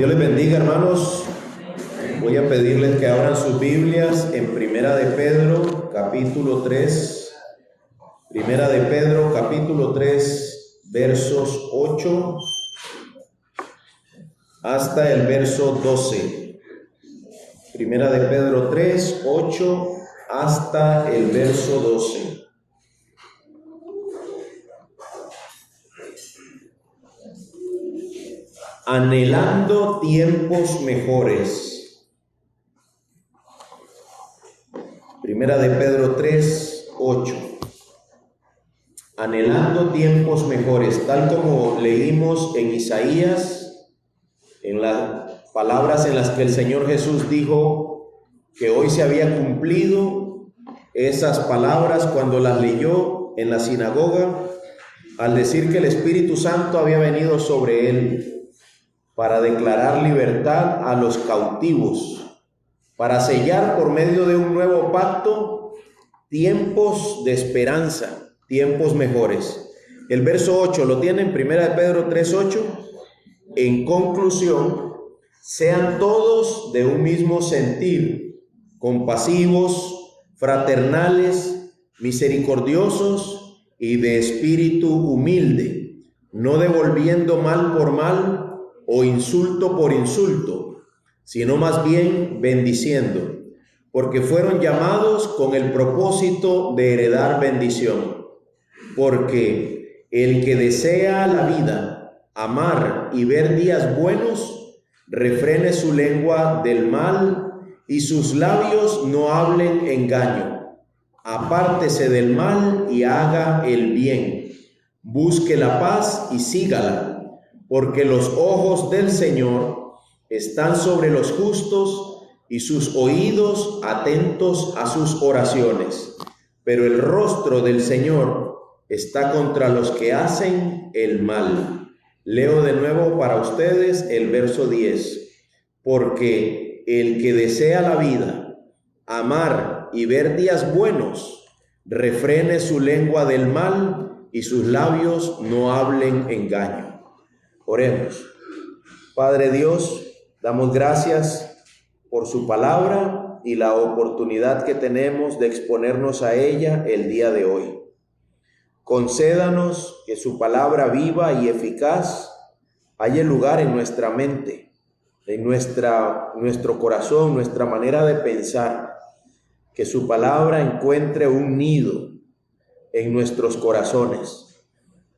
Dios les bendiga, hermanos. Voy a pedirles que abran sus Biblias en Primera de Pedro, capítulo 3. Primera de Pedro, capítulo 3, versos 8 hasta el verso 12. Primera de Pedro 3, 8 hasta el verso 12. Anhelando tiempos mejores. Primera de Pedro 3, 8. Anhelando tiempos mejores, tal como leímos en Isaías, en las palabras en las que el Señor Jesús dijo que hoy se había cumplido esas palabras cuando las leyó en la sinagoga, al decir que el Espíritu Santo había venido sobre él para declarar libertad a los cautivos, para sellar por medio de un nuevo pacto tiempos de esperanza, tiempos mejores. El verso 8 lo tienen, Primera de Pedro 3:8. En conclusión, sean todos de un mismo sentir, compasivos, fraternales, misericordiosos y de espíritu humilde, no devolviendo mal por mal o insulto por insulto, sino más bien bendiciendo, porque fueron llamados con el propósito de heredar bendición. Porque el que desea la vida, amar y ver días buenos, refrene su lengua del mal y sus labios no hablen engaño. Apártese del mal y haga el bien. Busque la paz y sígala, porque los ojos del Señor están sobre los justos y sus oídos atentos a sus oraciones. Pero el rostro del Señor está contra los que hacen el mal. Leo de nuevo para ustedes el verso 10. Porque el que desea la vida, amar y ver días buenos, refrene su lengua del mal y sus labios no hablen engaño. Oremos. Padre Dios, damos gracias por su palabra y la oportunidad que tenemos de exponernos a ella el día de hoy. Concédanos que su palabra viva y eficaz haya lugar en nuestra mente, en nuestro corazón, nuestra manera de pensar, que su palabra encuentre un nido en nuestros corazones,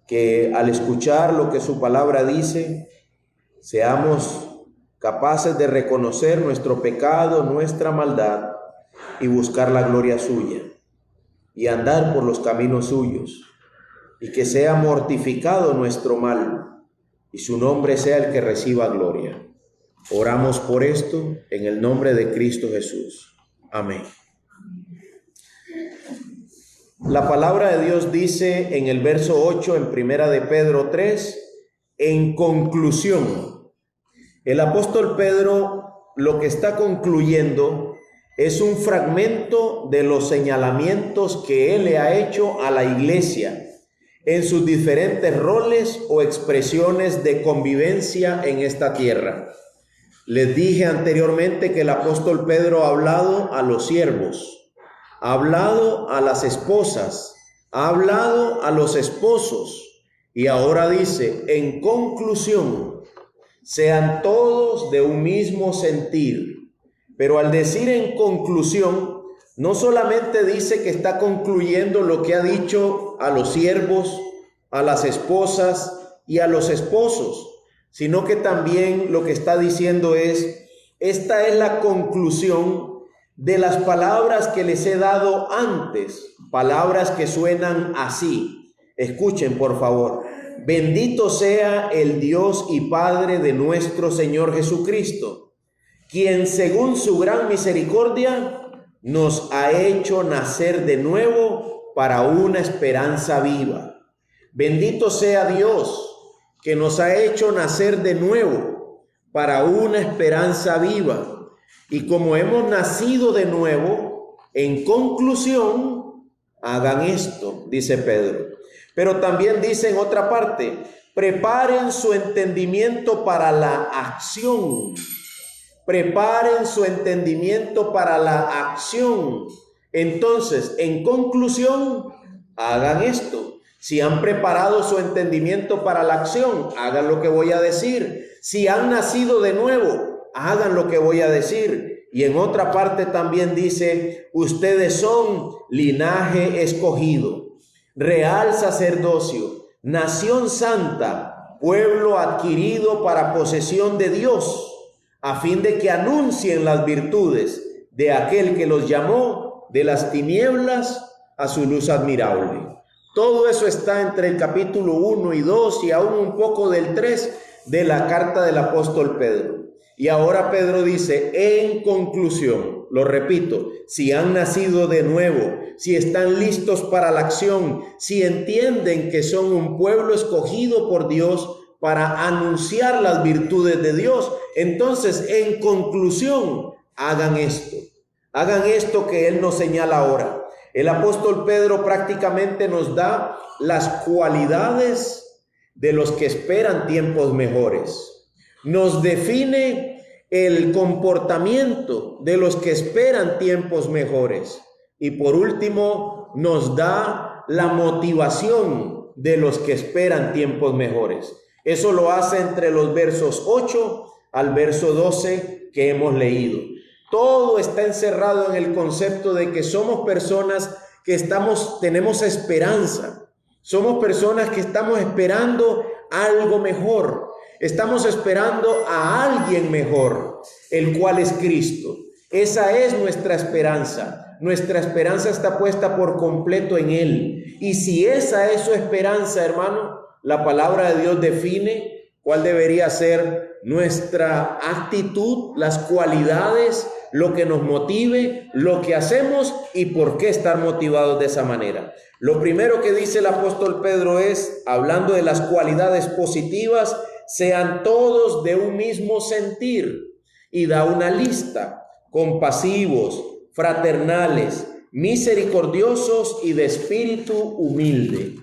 que al escuchar lo que su palabra dice, seamos capaces de reconocer nuestro pecado, nuestra maldad y buscar la gloria suya y andar por los caminos suyos, y que sea mortificado nuestro mal y su nombre sea el que reciba gloria. Oramos por esto en el nombre de Cristo Jesús. Amén. La palabra de Dios dice en el verso 8 en Primera de Pedro 3, en conclusión. El apóstol Pedro lo que está concluyendo es un fragmento de los señalamientos que él le ha hecho a la iglesia en sus diferentes roles o expresiones de convivencia en esta tierra. Les dije anteriormente que el apóstol Pedro ha hablado a los siervos, ha hablado a las esposas, ha hablado a los esposos, y ahora dice, en conclusión, sean todos de un mismo sentir. Pero al decir en conclusión, no solamente dice que está concluyendo lo que ha dicho a los siervos, a las esposas y a los esposos, sino que también lo que está diciendo es, esta es la conclusión de las palabras que les he dado antes, palabras que suenan así. Escuchen, por favor. Bendito sea el Dios y Padre de nuestro Señor Jesucristo, quien según su gran misericordia nos ha hecho nacer de nuevo para una esperanza viva. Bendito sea Dios que nos ha hecho nacer de nuevo para una esperanza viva. Y como hemos nacido de nuevo, en conclusión, hagan esto, dice Pedro. Pero también dice en otra parte, Preparen su entendimiento para la acción. Preparen su entendimiento para la acción. Entonces, en conclusión, hagan esto. Si han preparado su entendimiento para la acción, hagan lo que voy a decir. Si han nacido de nuevo, hagan lo que voy a decir. Y en otra parte también dice, ustedes son linaje escogido, real sacerdocio, nación santa, pueblo adquirido para posesión de Dios, a fin de que anuncien las virtudes de aquel que los llamó de las tinieblas a su luz admirable. Todo eso está entre el capítulo 1 y 2 y aún un poco del 3 de la carta del apóstol Pedro. Y ahora Pedro dice, en conclusión, lo repito, si han nacido de nuevo, si están listos para la acción, si entienden que son un pueblo escogido por Dios para anunciar las virtudes de Dios, entonces en conclusión, hagan esto que Él nos señala ahora. El apóstol Pedro prácticamente nos da las cualidades de los que esperan tiempos mejores. Nos define el comportamiento de los que esperan tiempos mejores. Y por último, nos da la motivación de los que esperan tiempos mejores. Eso lo hace entre los versos 8 al verso 12 que hemos leído. Todo está encerrado en el concepto de que somos personas que tenemos esperanza. Somos personas que estamos esperando algo mejor. Estamos esperando a alguien mejor, el cual es Cristo. Esa es nuestra esperanza. Nuestra esperanza está puesta por completo en Él. Y si esa es su esperanza, hermano, la palabra de Dios define cuál debería ser nuestra actitud, las cualidades, lo que nos motive, lo que hacemos y por qué estar motivados de esa manera. Lo primero que dice el apóstol Pedro es, hablando de las cualidades positivas, sean todos de un mismo sentir, y da una lista: compasivos, fraternales, misericordiosos y de espíritu humilde.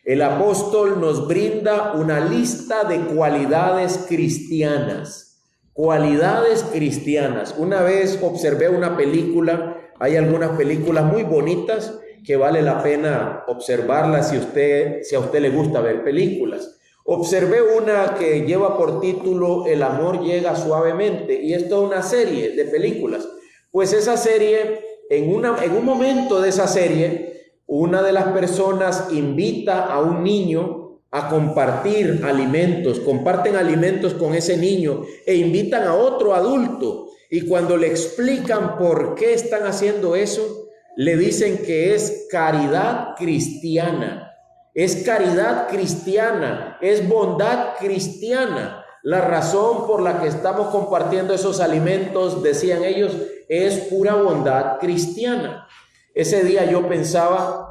El apóstol nos brinda una lista de cualidades cristianas. Cualidades cristianas. Una vez observé una película, hay algunas películas muy bonitas que vale la pena observarlas si a usted le gusta ver películas. Observé una que lleva por título El amor llega suavemente, y esto es una serie de películas. Pues esa serie, en un momento de esa serie, una de las personas invita a un niño a compartir alimentos, comparten alimentos con ese niño e invitan a otro adulto, y cuando le explican por qué están haciendo eso, le dicen que es caridad cristiana. Es caridad cristiana, es bondad cristiana. La razón por la que estamos compartiendo esos alimentos, decían ellos, es pura bondad cristiana. Ese día yo pensaba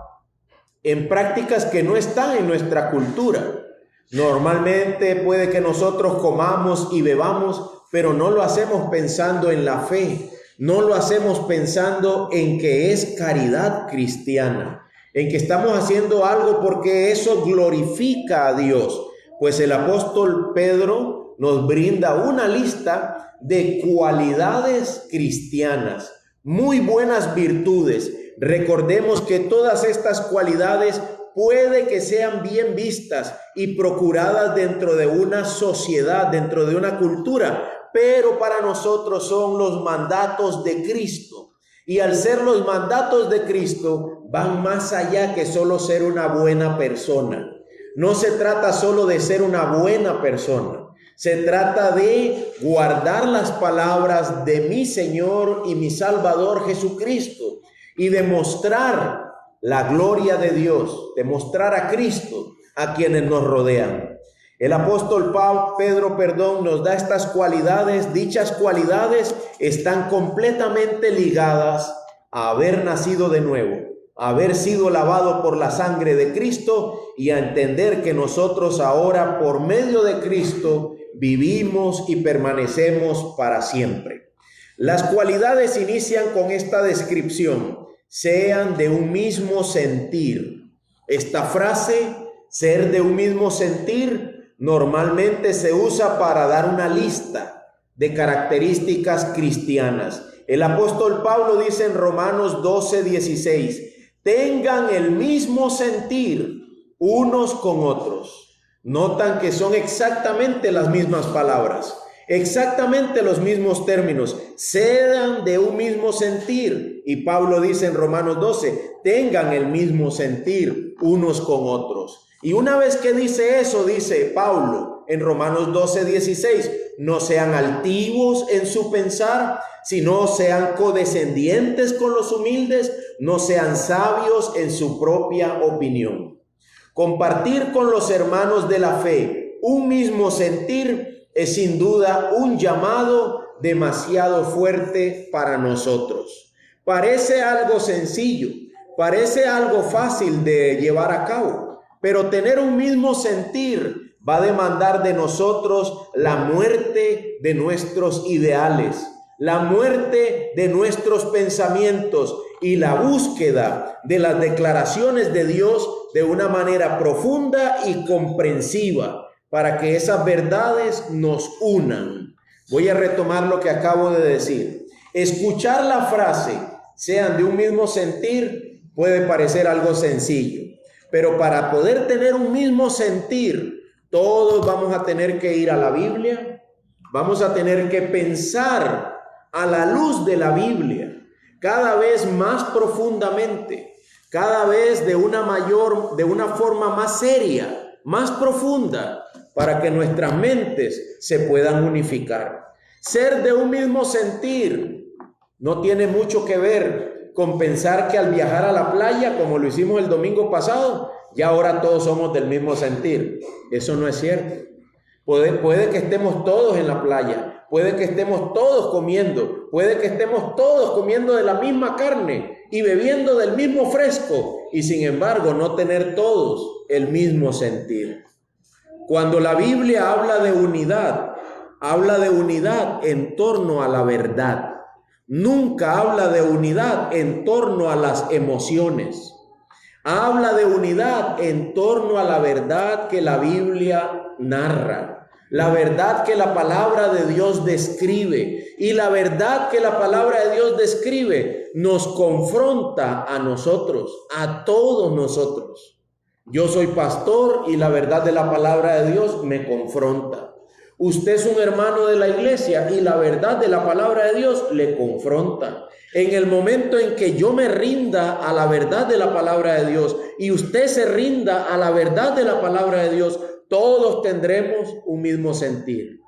en prácticas que no están en nuestra cultura. Normalmente puede que nosotros comamos y bebamos, pero no lo hacemos pensando en la fe, no lo hacemos pensando en que es caridad cristiana, en que estamos haciendo algo porque eso glorifica a Dios. Pues el apóstol Pedro nos brinda una lista de cualidades cristianas, muy buenas virtudes. Recordemos que todas estas cualidades puede que sean bien vistas y procuradas dentro de una sociedad, dentro de una cultura, pero para nosotros son los mandatos de Cristo. Y al ser los mandatos de Cristo, van más allá que solo ser una buena persona. No se trata solo de ser una buena persona. Se trata de guardar las palabras de mi Señor y mi Salvador Jesucristo y demostrar la gloria de Dios, demostrar a Cristo a quienes nos rodean. El apóstol Pedro nos da estas cualidades. Dichas cualidades están completamente ligadas a haber nacido de nuevo, a haber sido lavado por la sangre de Cristo y a entender que nosotros ahora, por medio de Cristo, vivimos y permanecemos para siempre. Las cualidades inician con esta descripción: sean de un mismo sentir. Esta frase, ser de un mismo sentir, normalmente se usa para dar una lista de características cristianas. El apóstol Pablo dice en Romanos 12:16, tengan el mismo sentir unos con otros. Notan que son exactamente las mismas palabras, exactamente los mismos términos, sean de un mismo sentir. Y Pablo dice en Romanos 12, tengan el mismo sentir unos con otros. Y una vez que dice eso, dice Pablo en Romanos 12:16, no sean altivos en su pensar, sino sean condescendientes con los humildes, no sean sabios en su propia opinión. Compartir con los hermanos de la fe un mismo sentir es sin duda un llamado demasiado fuerte para nosotros. Parece algo sencillo, parece algo fácil de llevar a cabo, pero tener un mismo sentir va a demandar de nosotros la muerte de nuestros ideales, la muerte de nuestros pensamientos y la búsqueda de las declaraciones de Dios de una manera profunda y comprensiva para que esas verdades nos unan. Voy a retomar lo que acabo de decir. Escuchar la frase, sean de un mismo sentir, puede parecer algo sencillo, pero para poder tener un mismo sentir, todos vamos a tener que ir a la Biblia, vamos a tener que pensar a la luz de la Biblia, cada vez más profundamente, cada vez de una forma más seria, más profunda, para que nuestras mentes se puedan unificar. Ser de un mismo sentir no tiene mucho que ver con pensar que al viajar a la playa, como lo hicimos el domingo pasado, ya ahora todos somos del mismo sentir. Eso no es cierto. Puede que estemos todos en la playa, puede que estemos todos comiendo, puede que estemos todos comiendo de la misma carne y bebiendo del mismo fresco, y sin embargo no tener todos el mismo sentir. Cuando la Biblia habla de unidad en torno a la verdad. Nunca habla de unidad en torno a las emociones. Habla de unidad en torno a la verdad que la Biblia narra, la verdad que la palabra de Dios describe, y la verdad que la palabra de Dios describe nos confronta a nosotros, a todos nosotros. Yo soy pastor y la verdad de la palabra de Dios me confronta. Usted es un hermano de la iglesia y la verdad de la palabra de Dios le confronta. En el momento en que yo me rinda a la verdad de la palabra de Dios y usted se rinda a la verdad de la palabra de Dios, todos tendremos un mismo sentir.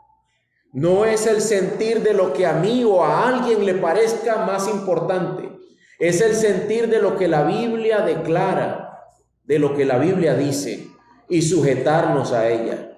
No es el sentir de lo que a mí o a alguien le parezca más importante. Es el sentir de lo que la Biblia declara, de lo que la Biblia dice, y sujetarnos a ella.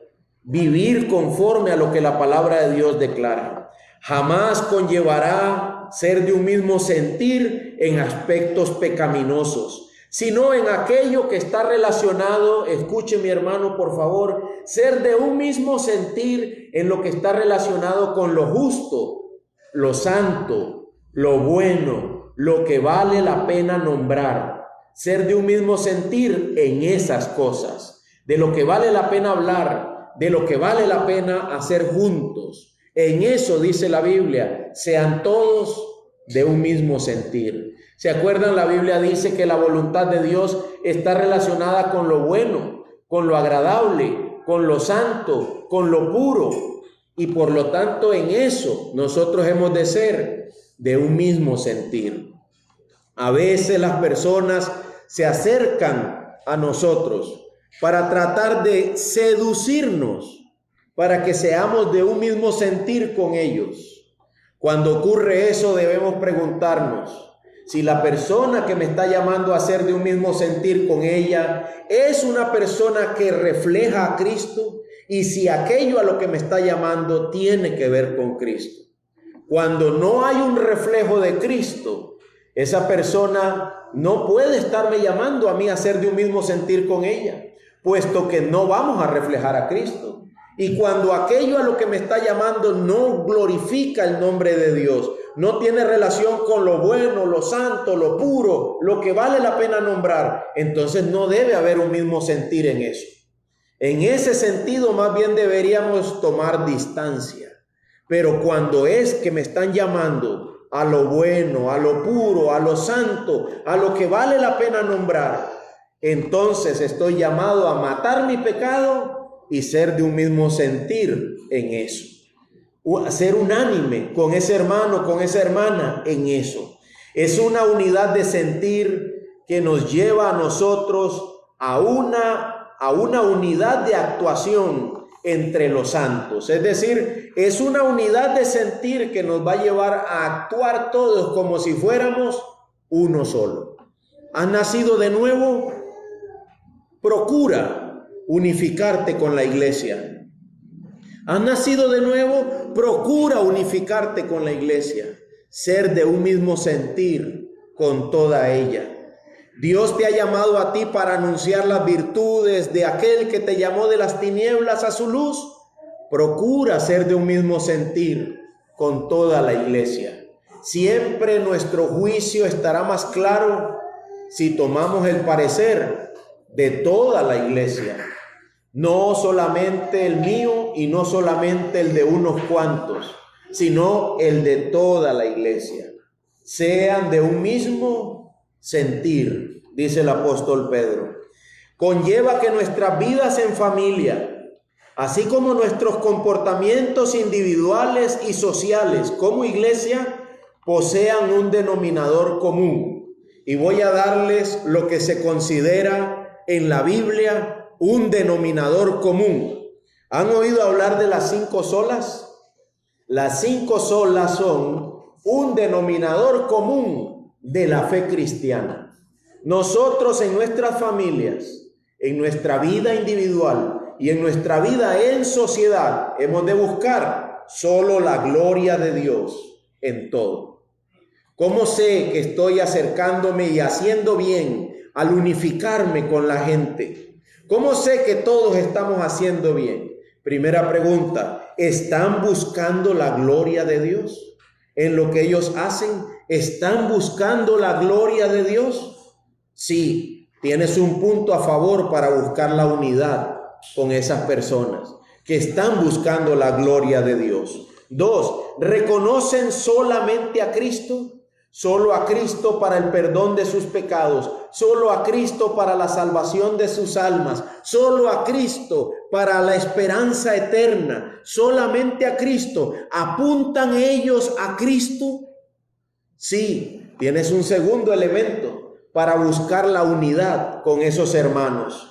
Vivir conforme a lo que la palabra de Dios declara. Jamás conllevará ser de un mismo sentir en aspectos pecaminosos, sino en aquello que está relacionado, escuche mi hermano por favor, ser de un mismo sentir en lo que está relacionado con lo justo, lo santo, lo bueno, lo que vale la pena nombrar. Ser de un mismo sentir en esas cosas, de lo que vale la pena hablar, de lo que vale la pena hacer juntos. En eso dice la Biblia, sean todos de un mismo sentir. ¿Se acuerdan? La Biblia dice que la voluntad de Dios está relacionada con lo bueno, con lo agradable, con lo santo, con lo puro. Y por lo tanto en eso nosotros hemos de ser de un mismo sentir. A veces las personas se acercan a nosotros para tratar de seducirnos, para que seamos de un mismo sentir con ellos. Cuando ocurre eso debemos preguntarnos si la persona que me está llamando a ser de un mismo sentir con ella es una persona que refleja a Cristo y si aquello a lo que me está llamando tiene que ver con Cristo. Cuando no hay un reflejo de Cristo, esa persona no puede estarme llamando a mí a ser de un mismo sentir con ella, puesto que no vamos a reflejar a Cristo. Y cuando aquello a lo que me está llamando no glorifica el nombre de Dios, no tiene relación con lo bueno, lo santo, lo puro, lo que vale la pena nombrar, entonces no debe haber un mismo sentir en eso. En ese sentido, más bien deberíamos tomar distancia. Pero cuando es que me están llamando a lo bueno, a lo puro, a lo santo, a lo que vale la pena nombrar, entonces estoy llamado a matar mi pecado y ser de un mismo sentir en eso. Ser unánime con ese hermano, con esa hermana en eso. Es una unidad de sentir que nos lleva a nosotros a una unidad de actuación entre los santos. Es decir, es una unidad de sentir que nos va a llevar a actuar todos como si fuéramos uno solo. ¿Has nacido de nuevo? Procura unificarte con la iglesia. ¿Has nacido de nuevo? Procura unificarte con la iglesia. Ser de un mismo sentir con toda ella. Dios te ha llamado a ti para anunciar las virtudes de aquel que te llamó de las tinieblas a su luz. Procura ser de un mismo sentir con toda la iglesia. Siempre nuestro juicio estará más claro si tomamos el parecer de toda la iglesia. No solamente el mío y no solamente el de unos cuantos, sino el de toda la iglesia. Sean de un mismo sentir, dice el apóstol Pedro. Conlleva que nuestras vidas en familia, así como nuestros comportamientos individuales y sociales como iglesia, posean un denominador común. Y voy a darles lo que se considera en la Biblia un denominador común. ¿Han oído hablar de las 5 solas? Las 5 solas son un denominador común de la fe cristiana. Nosotros en nuestras familias, en nuestra vida individual y en nuestra vida en sociedad, hemos de buscar solo la gloria de Dios en todo. ¿Cómo sé que estoy acercándome y haciendo bien al unificarme con la gente? ¿Cómo sé que todos estamos haciendo bien? Primera pregunta, ¿están buscando la gloria de Dios en lo que ellos hacen? ¿Están buscando la gloria de Dios? Sí, tienes un punto a favor para buscar la unidad con esas personas que están buscando la gloria de Dios. 2, ¿reconocen solamente a Cristo? Solo a Cristo para el perdón de sus pecados, solo a Cristo para la salvación de sus almas, solo a Cristo para la esperanza eterna, solamente a Cristo. ¿Apuntan ellos a Cristo? Sí, tienes un segundo elemento para buscar la unidad con esos hermanos.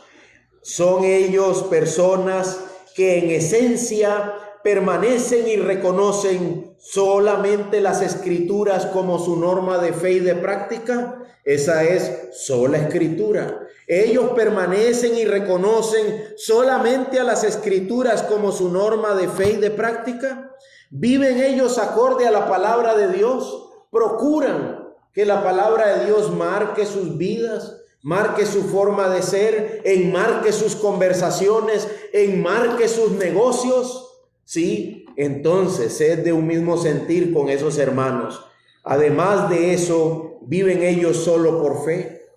Son ellos personas que en esencia permanecen y reconocen solamente las Escrituras como su norma de fe y de práctica. Esa es sola Escritura. Ellos permanecen y reconocen solamente a las Escrituras como su norma de fe y de práctica. ¿Viven ellos acorde a la palabra de Dios? ¿Procuran que la palabra de Dios marque sus vidas, marque su forma de ser, enmarque sus conversaciones, enmarque sus negocios? Sí, entonces es de un mismo sentir con esos hermanos. Además de eso, ¿viven ellos solo por fe?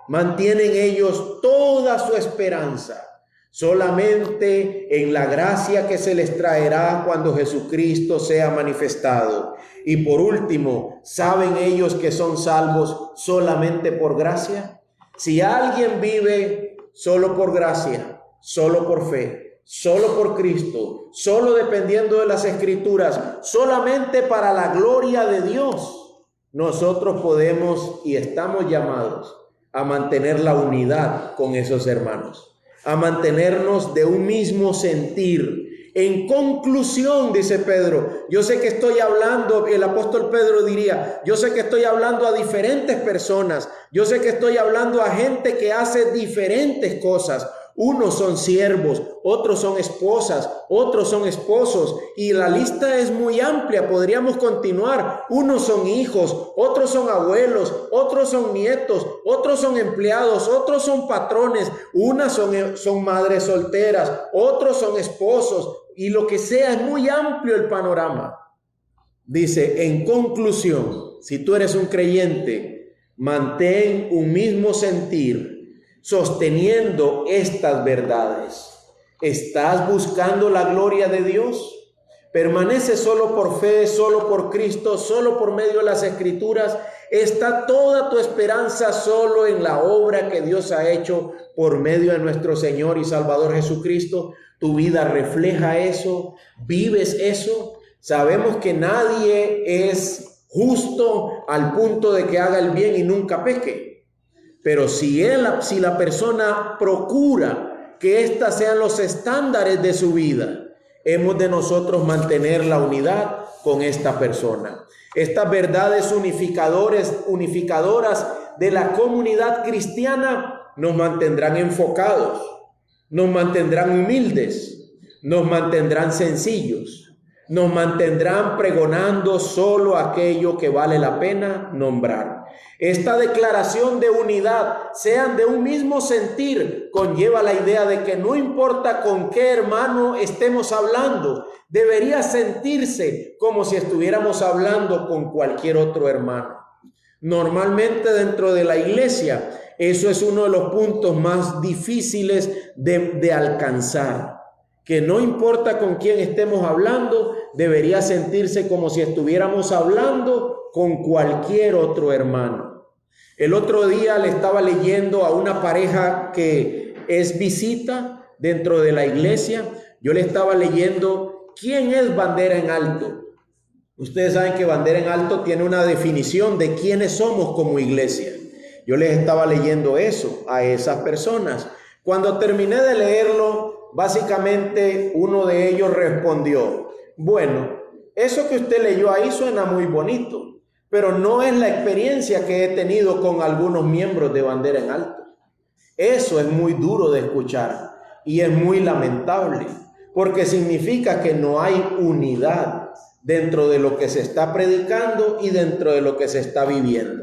¿Mantienen ellos toda su esperanza solamente en la gracia que se les traerá cuando Jesucristo sea manifestado? Y por último, ¿saben ellos que son salvos solamente por gracia? Si alguien vive solo por gracia, solo por fe, solo por Cristo, solo dependiendo de las Escrituras, solamente para la gloria de Dios, nosotros podemos y estamos llamados a mantener la unidad con esos hermanos, a mantenernos de un mismo sentir. En conclusión, dice Pedro, yo sé que estoy hablando, el apóstol Pedro diría, yo sé que estoy hablando a diferentes personas, yo sé que estoy hablando a gente que hace diferentes cosas. Unos son siervos, otros son esposas, otros son esposos, y la lista es muy amplia, podríamos continuar. Unos son hijos, otros son abuelos, otros son nietos, otros son empleados, otros son patrones, unas son madres solteras, otros son esposos, y lo que sea, es muy amplio el panorama. Dice, en conclusión, si tú eres un creyente, mantén un mismo sentir, sosteniendo estas verdades. ¿Estás buscando la gloria de Dios? ¿Permaneces solo por fe, solo por Cristo, solo por medio de las Escrituras? ¿Está toda tu esperanza solo en la obra que Dios ha hecho por medio de nuestro Señor y Salvador Jesucristo? ¿Tu vida refleja eso? ¿Vives eso? Sabemos que nadie es justo al punto de que haga el bien y nunca peque. Pero si la persona procura que estos sean los estándares de su vida, hemos de nosotros mantener la unidad con esta persona. Estas verdades unificadoras de la comunidad cristiana nos mantendrán enfocados, nos mantendrán humildes, nos mantendrán sencillos, nos mantendrán pregonando solo aquello que vale la pena nombrar. Esta declaración de unidad, sean de un mismo sentir, conlleva la idea de que no importa con qué hermano estemos hablando, debería sentirse como si estuviéramos hablando con cualquier otro hermano. Normalmente dentro de la iglesia, eso es uno de los puntos más difíciles de alcanzar. Que no importa con quién estemos hablando, debería sentirse como si estuviéramos hablando con cualquier otro hermano. El otro día le estaba leyendo a una pareja que es visita dentro de la iglesia. Yo le estaba leyendo quién es bandera en alto. Ustedes saben que bandera en alto tiene una definición de quiénes somos como iglesia. Yo les estaba leyendo eso a esas personas. Cuando terminé de leerlo, básicamente uno de ellos respondió: bueno, eso que usted leyó ahí suena muy bonito, pero no es la experiencia que he tenido con algunos miembros de bandera en alto. Eso es muy duro de escuchar y es muy lamentable, porque significa que no hay unidad dentro de lo que se está predicando y dentro de lo que se está viviendo.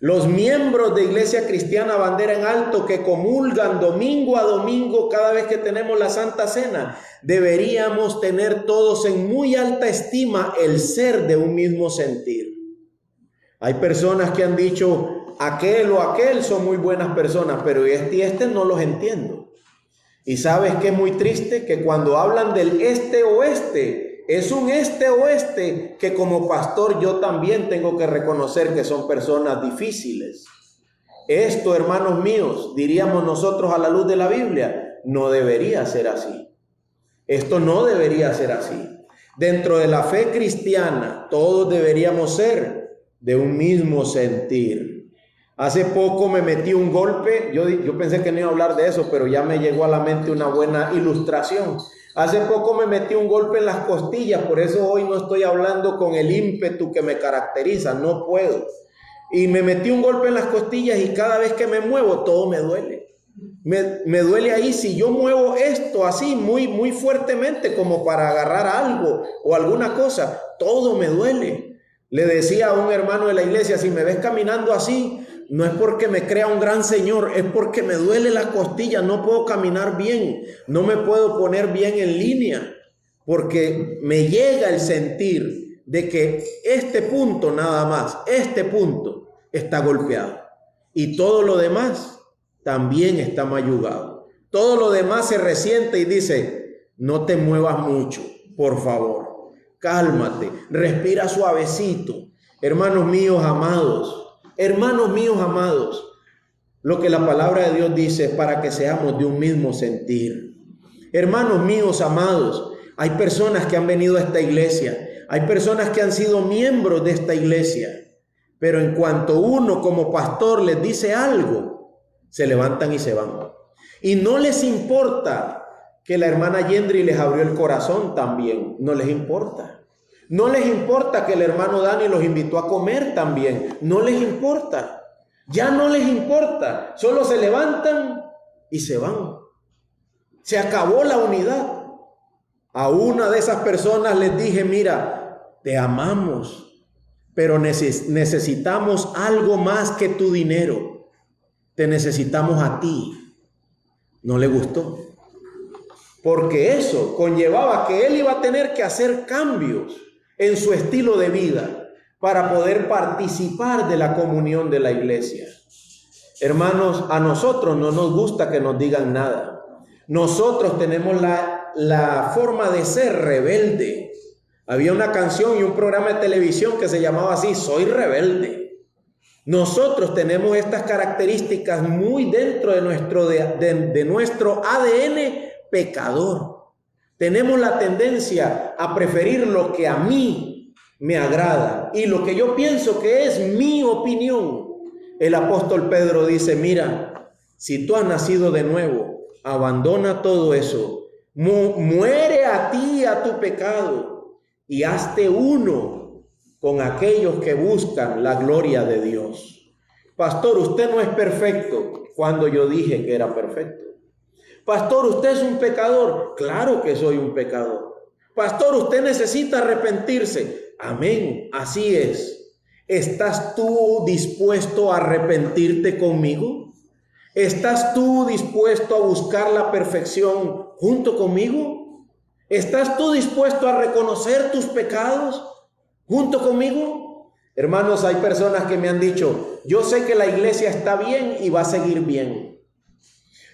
Los miembros de Iglesia Cristiana Bandera en Alto que comulgan domingo a domingo cada vez que tenemos la Santa Cena, deberíamos tener todos en muy alta estima el ser de un mismo sentir. Hay personas que han dicho, aquel o aquel son muy buenas personas, pero este y este no los entiendo. Y sabes que es muy triste que cuando hablan del este o este, es un este oeste que como pastor yo también tengo que reconocer que son personas difíciles. Esto, hermanos míos, diríamos nosotros a la luz de la Biblia, no debería ser así. Esto no debería ser así. Dentro de la fe cristiana, todos deberíamos ser de un mismo sentir. Hace poco me metí un golpe, yo pensé que no iba a hablar de eso, pero ya me llegó a la mente una buena ilustración. Hace poco me metí un golpe en las costillas, por eso hoy no estoy hablando con el ímpetu que me caracteriza, no puedo. Y me metí un golpe en las costillas y cada vez que me muevo todo me duele. Me duele ahí. Si yo muevo esto así muy fuertemente como para agarrar algo o alguna cosa, todo me duele. Le decía a un hermano de la iglesia, si me ves caminando así, no es porque me crea un gran señor, es porque me duele la costilla, no puedo caminar bien, no me puedo poner bien en línea, porque me llega el sentir de que este punto nada más, este punto está golpeado y todo lo demás también está mayugado. Todo lo demás se resiente y dice, no te muevas mucho, por favor, cálmate, respira suavecito. Hermanos míos amados, lo que la palabra de Dios dice es para que seamos de un mismo sentir. Hermanos míos amados, hay personas que han venido a esta iglesia, hay personas que han sido miembros de esta iglesia, pero en cuanto uno como pastor les dice algo, se levantan y se van. Y no les importa que la hermana Yendri les abrió el corazón también, no les importa. No les importa que el hermano Dani los invitó a comer también. No les importa. Ya no les importa. Solo se levantan y se van. Se acabó la unidad. A una de esas personas les dije, mira, te amamos, pero necesitamos algo más que tu dinero. Te necesitamos a ti. No le gustó. Porque eso conllevaba que él iba a tener que hacer cambios en su estilo de vida para poder participar de la comunión de la iglesia. Hermanos, a nosotros no nos gusta que nos digan nada. Nosotros tenemos la forma de ser rebelde. Había una canción y un programa de televisión que se llamaba así, Soy Rebelde. Nosotros tenemos estas características muy dentro de nuestro ADN pecador. Tenemos la tendencia a preferir lo que a mí me agrada y lo que yo pienso que es mi opinión. El apóstol Pedro dice, mira, si tú has nacido de nuevo, abandona todo eso, muere a ti, a tu pecado, y hazte uno con aquellos que buscan la gloria de Dios. Pastor, usted no es perfecto, cuando yo dije que era perfecto. Pastor, usted es un pecador, claro que soy un pecador. Pastor, usted necesita arrepentirse, amén, así es. ¿Estás tú dispuesto a arrepentirte conmigo? ¿Estás tú dispuesto a buscar la perfección junto conmigo? ¿Estás tú dispuesto a reconocer tus pecados junto conmigo? Hermanos, hay personas que me han dicho, yo sé que la iglesia está bien y va a seguir bien.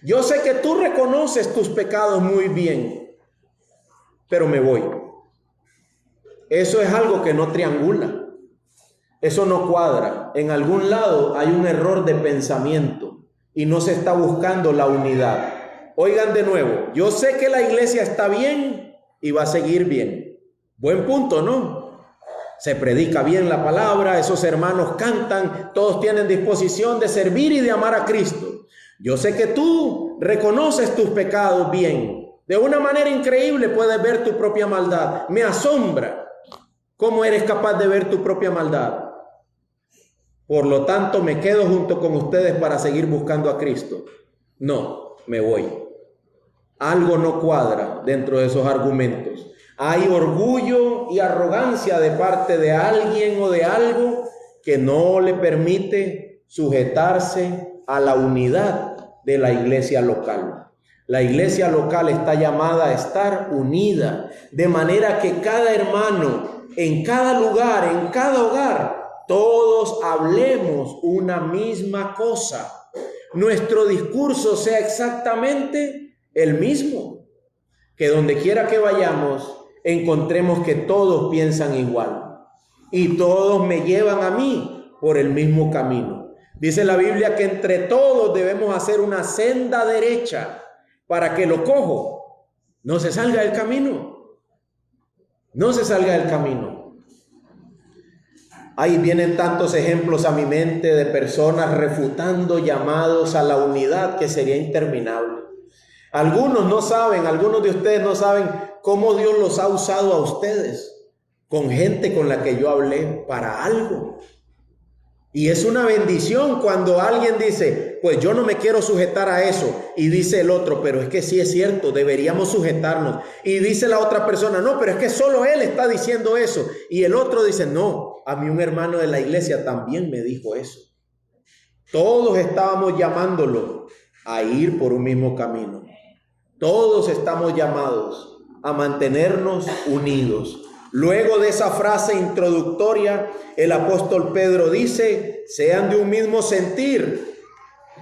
Yo sé que tú reconoces tus pecados muy bien, pero me voy. Eso es algo que no triangula. Eso no cuadra. En algún lado hay un error de pensamiento y no se está buscando la unidad. Oigan de nuevo, yo sé que la iglesia está bien y va a seguir bien. Buen punto, ¿no? Se predica bien la palabra, esos hermanos cantan, todos tienen disposición de servir y de amar a Cristo. Yo sé que tú reconoces tus pecados bien. De una manera increíble puedes ver tu propia maldad. Me asombra cómo eres capaz de ver tu propia maldad. Por lo tanto, me quedo junto con ustedes para seguir buscando a Cristo. No, me voy. Algo no cuadra dentro de esos argumentos. Hay orgullo y arrogancia de parte de alguien o de algo que no le permite sujetarse a la unidad de la iglesia local. La iglesia local está llamada a estar unida, de manera que cada hermano, en cada lugar, en cada hogar, todos hablemos una misma cosa. Nuestro discurso sea exactamente el mismo. Que donde quiera que vayamos, encontremos que todos piensan igual. Y todos me llevan a mí por el mismo camino. Dice la Biblia que entre todos debemos hacer una senda derecha para que lo cojo no se salga del camino. No se salga del camino. Ahí vienen tantos ejemplos a mi mente de personas refutando llamados a la unidad que sería interminable. Algunos no saben, algunos de ustedes no saben cómo Dios los ha usado a ustedes con gente con la que yo hablé para algo. Y es una bendición cuando alguien dice, pues yo no me quiero sujetar a eso. Y dice el otro, pero es que sí es cierto, deberíamos sujetarnos. Y dice la otra persona, no, pero es que solo él está diciendo eso. Y el otro dice, no, a mí un hermano de la iglesia también me dijo eso. Todos estábamos llamándolo a ir por un mismo camino. Todos estamos llamados a mantenernos unidos. Luego de esa frase introductoria, el apóstol Pedro dice, sean de un mismo sentir,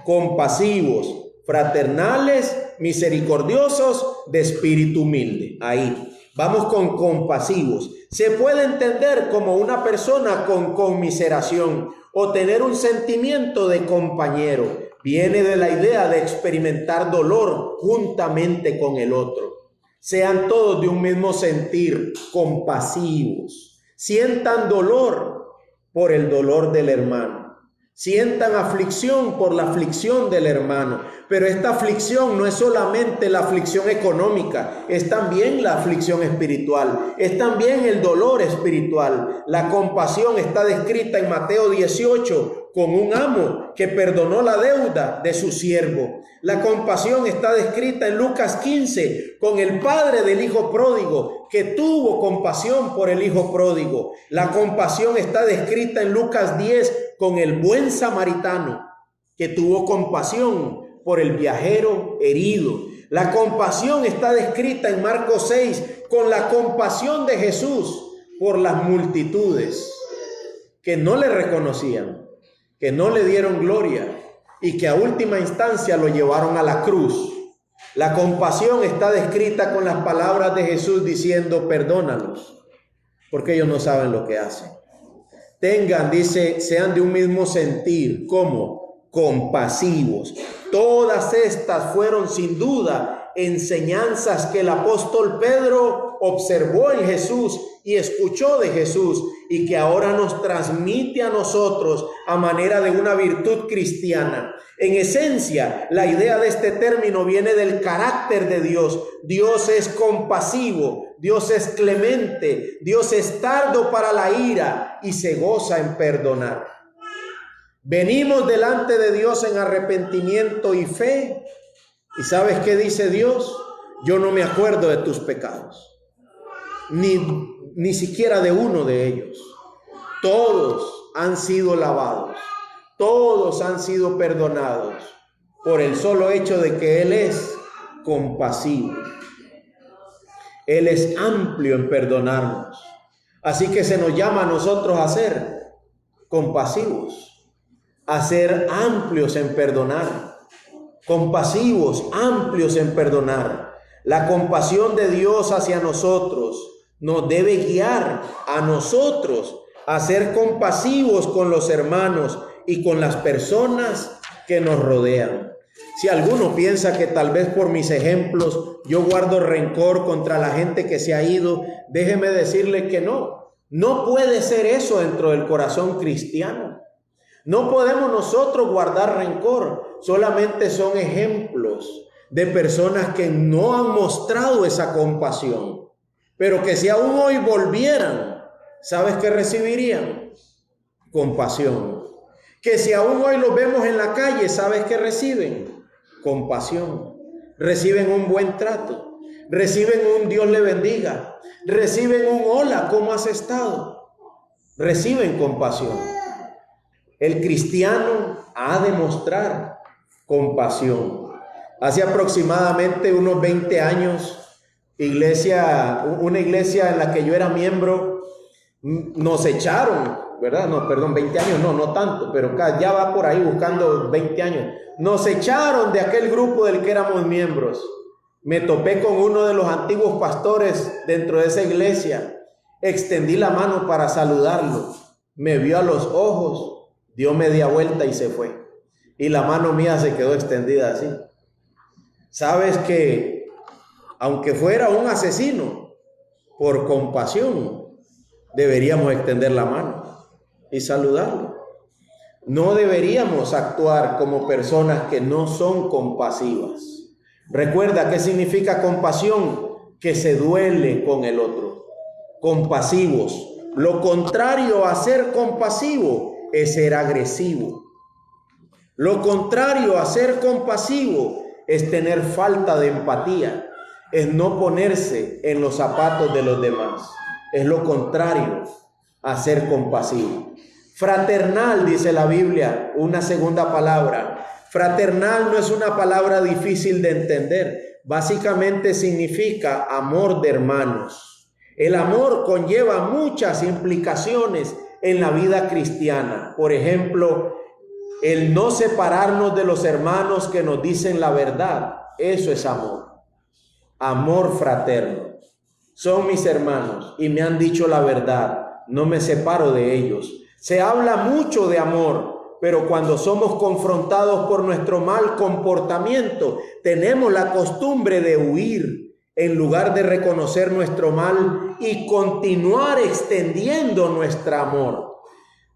compasivos, fraternales, misericordiosos, de espíritu humilde. Ahí, vamos con compasivos. Se puede entender como una persona con conmiseración o tener un sentimiento de compañero. Viene de la idea de experimentar dolor juntamente con el otro. Sean todos de un mismo sentir, compasivos. Sientan dolor por el dolor del hermano. Sientan aflicción por la aflicción del hermano. Pero esta aflicción no es solamente la aflicción económica, es también la aflicción espiritual, es también el dolor espiritual. La compasión está descrita en Mateo 18 con un amo que perdonó la deuda de su siervo. La compasión está descrita en Lucas 15 con el padre del hijo pródigo que tuvo compasión por el hijo pródigo. La compasión está descrita en Lucas 10 con el buen samaritano que tuvo compasión por el viajero herido. La compasión está descrita en Marcos 6 con la compasión de Jesús por las multitudes que no le reconocían, que no le dieron gloria y que a última instancia lo llevaron a la cruz. La compasión está descrita con las palabras de Jesús diciendo: perdónalos, porque ellos no saben lo que hacen. Tengan, dice, sean de un mismo sentir. ¿Cómo? Compasivos. Todas estas fueron sin duda enseñanzas que el apóstol Pedro observó en Jesús y escuchó de Jesús, y que ahora nos transmite a nosotros a manera de una virtud cristiana. En esencia, la idea de este término viene del carácter de Dios. Dios es compasivo, Dios es clemente, Dios es tardo para la ira y se goza en perdonar. Venimos delante de Dios en arrepentimiento y fe. ¿Y sabes qué dice Dios? Yo no me acuerdo de tus pecados, ni siquiera de uno de ellos. Todos han sido lavados, todos han sido perdonados por el solo hecho de que Él es compasivo. Él es amplio en perdonarnos. Así que se nos llama a nosotros a ser compasivos, a ser amplios en perdonar. Compasivos, amplios en perdonar. La compasión de Dios hacia nosotros nos debe guiar a nosotros a ser compasivos con los hermanos y con las personas que nos rodean. Si alguno piensa que tal vez por mis ejemplos yo guardo rencor contra la gente que se ha ido, déjeme decirle que no. No puede ser eso dentro del corazón cristiano. No podemos nosotros guardar rencor. Solamente son ejemplos de personas que no han mostrado esa compasión, pero que si aún hoy volvieran, ¿sabes qué recibirían? Compasión. Que si aún hoy los vemos en la calle, ¿sabes qué reciben? Compasión. Reciben un buen trato, reciben un Dios le bendiga, reciben un hola, ¿cómo has estado? Reciben compasión. El cristiano ha de mostrar compasión. Hace aproximadamente unos 20 años, una iglesia en la que yo era miembro, nos echaron, ¿verdad? No, perdón, 20 años, no tanto, pero ya va por ahí buscando 20 años. Nos echaron de aquel grupo del que éramos miembros. Me topé con uno de los antiguos pastores dentro de esa iglesia. Extendí la mano para saludarlo. Me vio a los ojos, dio media vuelta y se fue. Y la mano mía se quedó extendida así. Sabes que, aunque fuera un asesino, por compasión, deberíamos extender la mano y saludarlo. No deberíamos actuar como personas que no son compasivas. Recuerda qué significa compasión, que se duele con el otro. Compasivos. Lo contrario a ser compasivo es ser agresivo. Lo contrario a ser compasivo es tener falta de empatía, es no ponerse en los zapatos de los demás. Es lo contrario a ser compasivo. Fraternal, dice la Biblia, una segunda palabra. Fraternal no es una palabra difícil de entender. Básicamente significa amor de hermanos. El amor conlleva muchas implicaciones en la vida cristiana. Por ejemplo, el no separarnos de los hermanos que nos dicen la verdad. Eso es amor. Amor fraterno. Son mis hermanos y me han dicho la verdad. No me separo de ellos. Se habla mucho de amor, pero cuando somos confrontados por nuestro mal comportamiento, tenemos la costumbre de huir en lugar de reconocer nuestro mal y continuar extendiendo nuestro amor.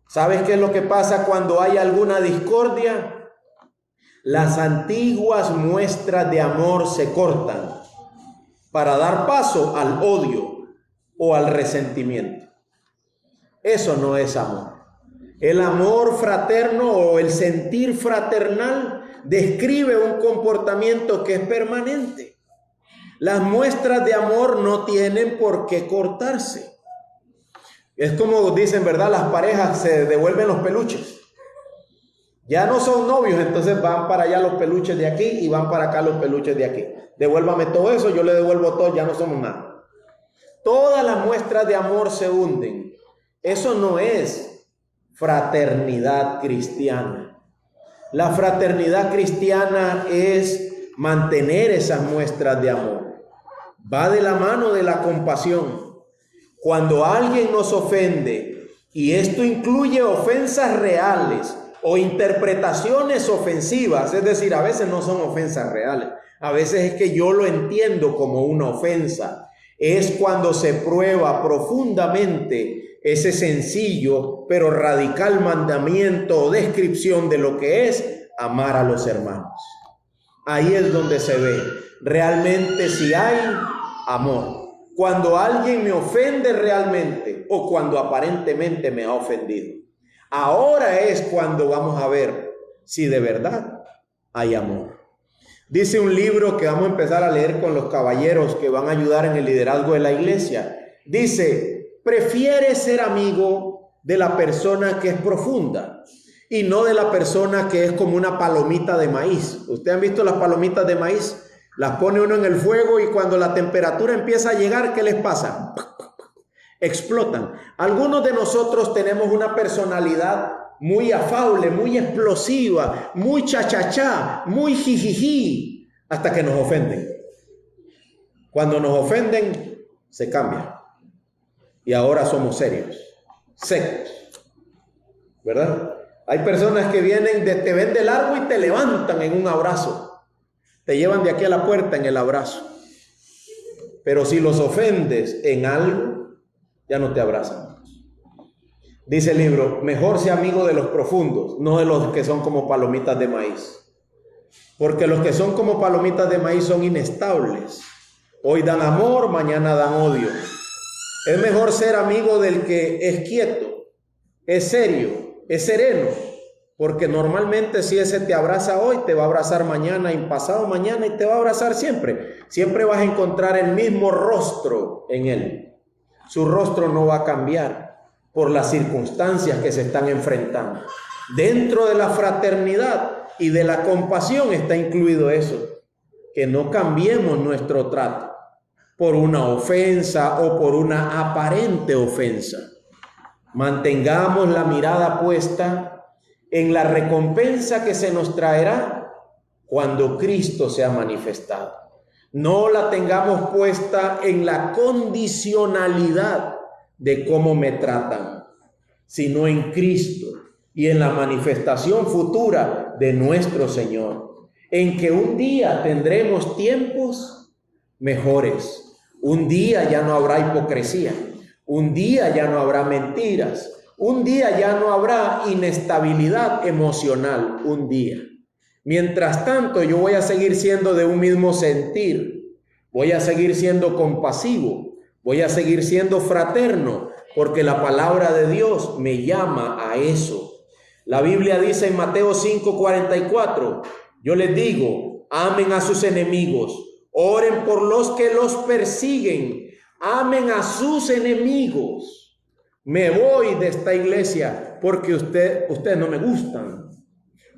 ¿Sabes qué es lo que pasa cuando hay alguna discordia? Las antiguas muestras de amor se cortan para dar paso al odio o al resentimiento. Eso no es amor. El amor fraterno o el sentir fraternal describe un comportamiento que es permanente. Las muestras de amor no tienen por qué cortarse. Es como dicen, ¿verdad? Las parejas se devuelven los peluches. Ya no son novios, entonces van para allá los peluches de aquí y van para acá los peluches de aquí. Devuélvame todo eso, yo le devuelvo todo, ya no somos nada. Todas las muestras de amor se hunden. Eso no es fraternidad cristiana. La fraternidad cristiana es mantener esas muestras de amor. Va de la mano de la compasión. Cuando alguien nos ofende, y esto incluye ofensas reales o interpretaciones ofensivas, es decir, a veces no son ofensas reales, a veces es que yo lo entiendo como una ofensa, es cuando se prueba profundamente ese sencillo pero radical mandamiento o descripción de lo que es amar a los hermanos. Ahí es donde se ve realmente si hay amor. Cuando alguien me ofende realmente o cuando aparentemente me ha ofendido. Ahora es cuando vamos a ver si de verdad hay amor. Dice un libro que vamos a empezar a leer con los caballeros que van a ayudar en el liderazgo de la iglesia. Dice, prefiere ser amigo de la persona que es profunda y no de la persona que es como una palomita de maíz. ¿Ustedes han visto las palomitas de maíz? Las pone uno en el fuego y cuando la temperatura empieza a llegar, ¿qué les pasa? Explotan. Algunos de nosotros tenemos una personalidad muy afable, muy explosiva, muy chachachá, muy jijiji, hasta que nos ofenden. Cuando nos ofenden, se cambia. Y ahora somos serios, secos, ¿verdad? Hay personas que vienen, te ven de largo y te levantan en un abrazo. Te llevan de aquí a la puerta en el abrazo. Pero si los ofendes en algo, ya no te abrazan. Dice el libro, mejor sea amigo de los profundos, no de los que son como palomitas de maíz. Porque los que son como palomitas de maíz son inestables. Hoy dan amor, mañana dan odio. Es mejor ser amigo del que es quieto, es serio, es sereno. Porque normalmente si ese te abraza hoy, te va a abrazar mañana y pasado mañana y te va a abrazar siempre. Siempre vas a encontrar el mismo rostro en él. Su rostro no va a cambiar por las circunstancias que se están enfrentando. Dentro de la fraternidad y de la compasión está incluido eso. Que no cambiemos nuestro trato por una ofensa o por una aparente ofensa. Mantengamos la mirada puesta en la recompensa que se nos traerá cuando Cristo sea manifestado. No la tengamos puesta en la condicionalidad de cómo me tratan, sino en Cristo y en la manifestación futura de nuestro Señor, en que un día tendremos tiempos mejores. Un día ya no habrá hipocresía, un día ya no habrá mentiras, un día ya no habrá inestabilidad emocional, un día. Mientras tanto, yo voy a seguir siendo de un mismo sentir, voy a seguir siendo compasivo, voy a seguir siendo fraterno, porque la palabra de Dios me llama a eso. La Biblia dice en Mateo 5:44, yo les digo, amen a sus enemigos, oren por los que los persiguen, amen a sus enemigos. Me voy de esta iglesia porque ustedes no me gustan.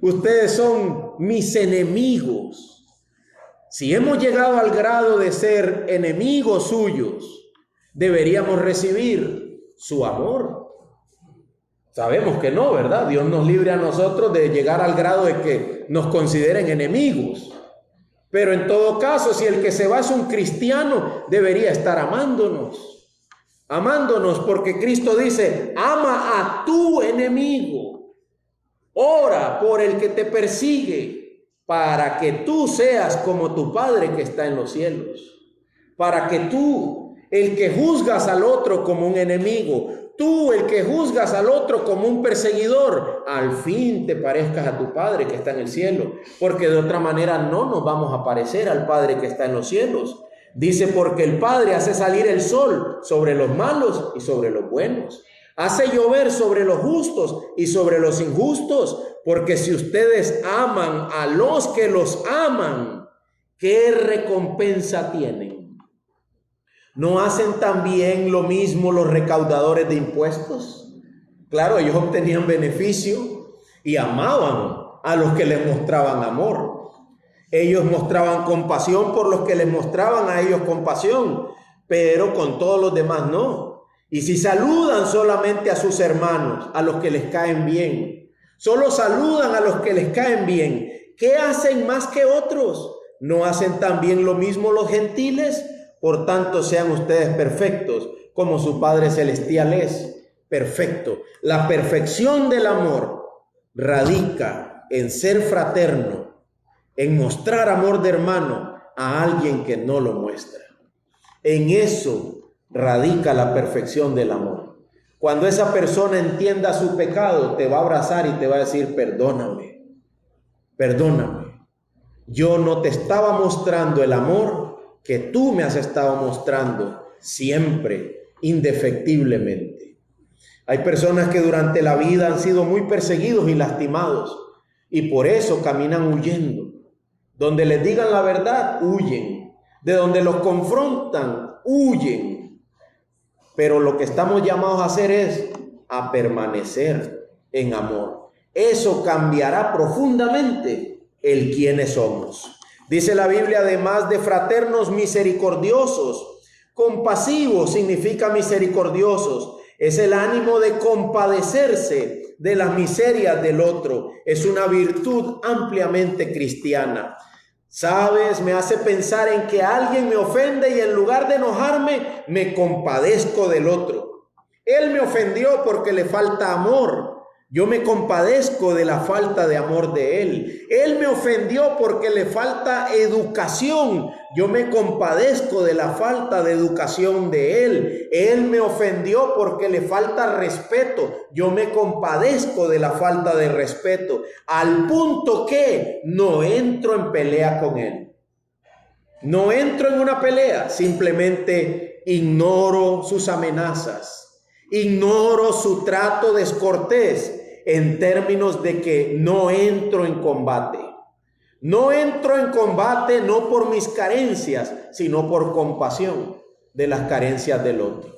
Ustedes son mis enemigos. Si hemos llegado al grado de ser enemigos suyos, deberíamos recibir su amor. Sabemos que no, ¿verdad? Dios nos libre a nosotros de llegar al grado de que nos consideren enemigos. Pero en todo caso, si el que se va es un cristiano, debería estar amándonos. Amándonos, porque Cristo dice, ama a tu enemigo, ora por el que te persigue, para que tú seas como tu Padre que está en los cielos, para que tú, el que juzgas al otro como un enemigo, tú, el que juzgas al otro como un perseguidor, al fin te parezcas a tu Padre que está en el cielo, porque de otra manera no nos vamos a parecer al Padre que está en los cielos. Dice, porque el Padre hace salir el sol sobre los malos y sobre los buenos. Hace llover sobre los justos y sobre los injustos. Porque si ustedes aman a los que los aman, ¿qué recompensa tienen? ¿No hacen también lo mismo los recaudadores de impuestos? Claro, ellos obtenían beneficio y amaban a los que les mostraban amor. Ellos mostraban compasión por los que les mostraban a ellos compasión, pero con todos los demás no. Y si saludan solamente a sus hermanos, a los que les caen bien, solo saludan a los que les caen bien, ¿qué hacen más que otros? ¿No hacen también lo mismo los gentiles? Por tanto, sean ustedes perfectos, como su Padre Celestial es perfecto. La perfección del amor radica en ser fraterno, en mostrar amor de hermano a alguien que no lo muestra. En eso radica la perfección del amor. Cuando esa persona entienda su pecado, te va a abrazar y te va a decir: perdóname, perdóname. Yo no te estaba mostrando el amor que tú me has estado mostrando siempre, indefectiblemente. Hay personas que durante la vida han sido muy perseguidos y lastimados y por eso caminan huyendo. Donde les digan la verdad, huyen. De donde los confrontan, huyen. Pero lo que estamos llamados a hacer es a permanecer en amor. Eso cambiará profundamente el quiénes somos. Dice la Biblia, además de fraternos, misericordiosos. Compasivos significa misericordiosos. Es el ánimo de compadecerse de las miserias del otro. Es una virtud ampliamente cristiana. ¿Sabes? Me hace pensar en que alguien me ofende y en lugar de enojarme, me compadezco del otro. Él me ofendió porque le falta amor. Yo me compadezco de la falta de amor de él. Él me ofendió porque le falta educación. Yo me compadezco de la falta de educación de él. Él me ofendió porque le falta respeto. Yo me compadezco de la falta de respeto. Al punto que no entro en pelea con él. No entro en una pelea. Simplemente ignoro sus amenazas. Ignoro su trato descortés. En términos de que no entro en combate. No entro en combate no por mis carencias, sino por compasión de las carencias del otro.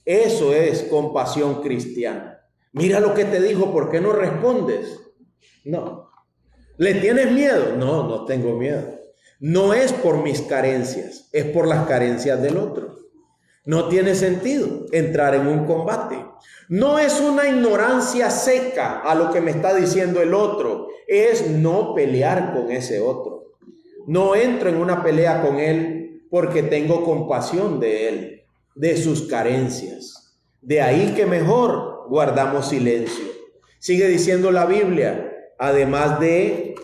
Eso es compasión cristiana. Mira lo que te dijo, ¿por qué no respondes? No. ¿Le tienes miedo? No, no tengo miedo. No es por mis carencias, es por las carencias del otro. No tiene sentido entrar en un combate. No es una ignorancia seca a lo que me está diciendo el otro. Es no pelear con ese otro. No entro en una pelea con él porque tengo compasión de él, de sus carencias. De ahí que mejor guardamos silencio. Sigue diciendo la Biblia, además de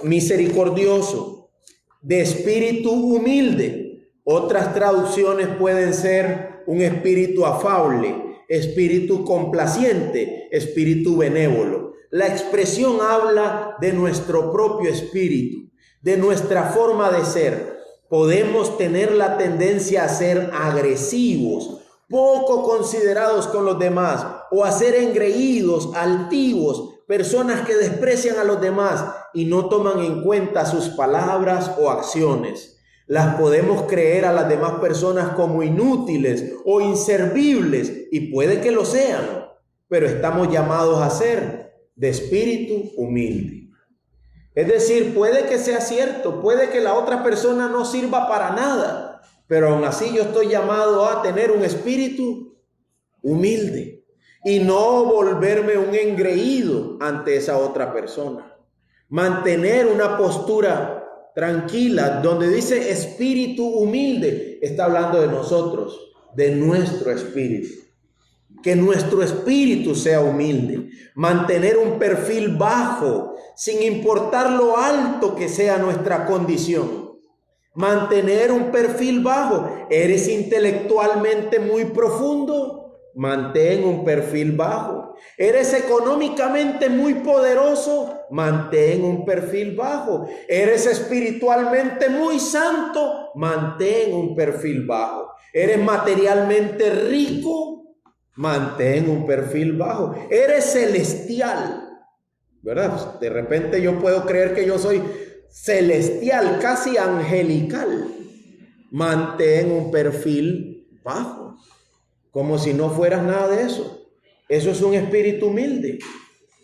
misericordioso, de espíritu humilde. Otras traducciones pueden ser un espíritu afable, espíritu complaciente, espíritu benévolo. La expresión habla de nuestro propio espíritu, de nuestra forma de ser. Podemos tener la tendencia a ser agresivos, poco considerados con los demás, o a ser engreídos, altivos, personas que desprecian a los demás y no toman en cuenta sus palabras o acciones. Las podemos creer a las demás personas como inútiles o inservibles, y puede que lo sean, pero estamos llamados a ser de espíritu humilde. Es decir, puede que sea cierto, puede que la otra persona no sirva para nada, pero aún así yo estoy llamado a tener un espíritu humilde y no volverme un engreído ante esa otra persona. Mantener una postura tranquila, donde dice espíritu humilde, está hablando de nosotros, de nuestro espíritu. Que nuestro espíritu sea humilde. Mantener un perfil bajo, sin importar lo alto que sea nuestra condición. Mantener un perfil bajo. ¿Eres intelectualmente muy profundo? Mantén un perfil bajo. ¿Eres económicamente muy poderoso? Mantén un perfil bajo. ¿Eres espiritualmente muy santo? Mantén un perfil bajo. ¿Eres materialmente rico? Mantén un perfil bajo. ¿Eres celestial? ¿Verdad? De repente yo puedo creer que yo soy celestial, casi angelical. Mantén un perfil bajo. Como si no fueras nada de eso. Eso es un espíritu humilde.